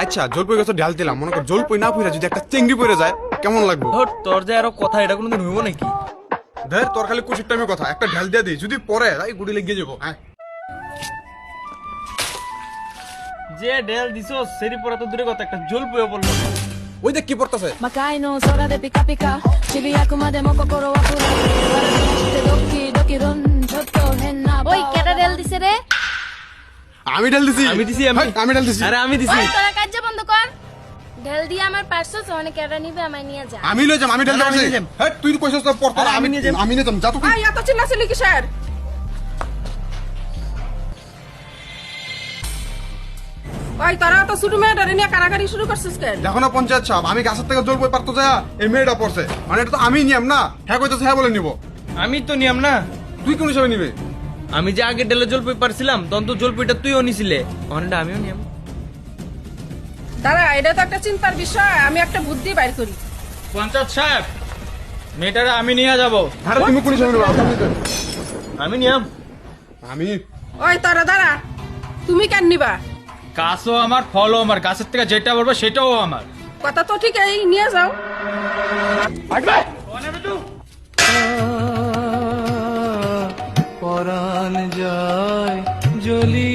আচ্ছা জলপই গাছ ঢাল দিলাম, মনে কর জলপই না পইরা যদি একটা চেংড়ি পড়ে যায় কেমন লাগবে? ধর তোর যে আরো কথা, এটা কোনোদিন হইব নাকি? ধর তোর খালি কুচির টাইমে কথা, একটা ঢাল দিয়ে দিই, যদি পরে তাই গুড়ি লেগে যাবো। হ্যাঁ যে ডেল দিছো সেরি পরা তো দূরে কথা, একটা জল পয়ে পড়লো না। ওই দেখ কি পড়তেছে। 魔界の空でピカピカちびやくまでも心は震え笑いしてドキドキルンちょっと変な ওই কেডা রেল দিছে রে? আমি ঢাল দিছি। আমি দিছি, আমি। হ্যাঁ, আমি ঢাল দিছি। আরে আমি দিছি। ওই তোরা কাজ বন্ধ কর। ঢেল দিয়ে আমার পার্সল অনেক কেডা নিবে আমায় নিয়ে যা। আমি লই যাম, আমি ঢাল আরে আমি দিছি। নিয়ে যাম। হ্যাঁ তুই তো কইছস না পড়তা, আরে আমি আমি নিয়ে যাম। আমি নিয়ে যাম, যা তো তুই। আই এত চিল্লাচিল্লি কিসের? ওই তোরা তো ছোট মেয়েটারে নিয়ে কারাগারি শুরু করছিস কেন? দেখো না পঞ্চায়েত সাহেব, আমি গাছের থেকে জলপই পারতো যায় এই মেয়েটা পড়ছে, মানে এটা তো আমি নিয়ম না। হ্যাঁ কইতেছে হ্যাঁ বলে নিব। আমি তো নিয়ম না। তুই কোন হিসাবে নিবে? আমি যে আগে ডেলে জল পই পারছিলাম তখন তো জল পইটা তুইও নিছিলে, অনেকটা আমিও নিয়ম। দাঁড়া, এটা তো একটা চিন্তার বিষয়, আমি একটা বুদ্ধি বাইর করি। পঞ্চায়েত সাহেব, মেয়েটারে আমি নিয়ে যাব। আরে তুমি কোন হিসাবে নিবে? আমি নিয়ম। আমি ওই তোরা দাঁড়া, তুমি কেন নিবা? গাছও আমার, ফলও আমার, গাছের থেকে যেটা বলবো সেটাও আমার। কথা তো ঠিক, এই নিয়ে যাও। পরাণ যায় জ্বলি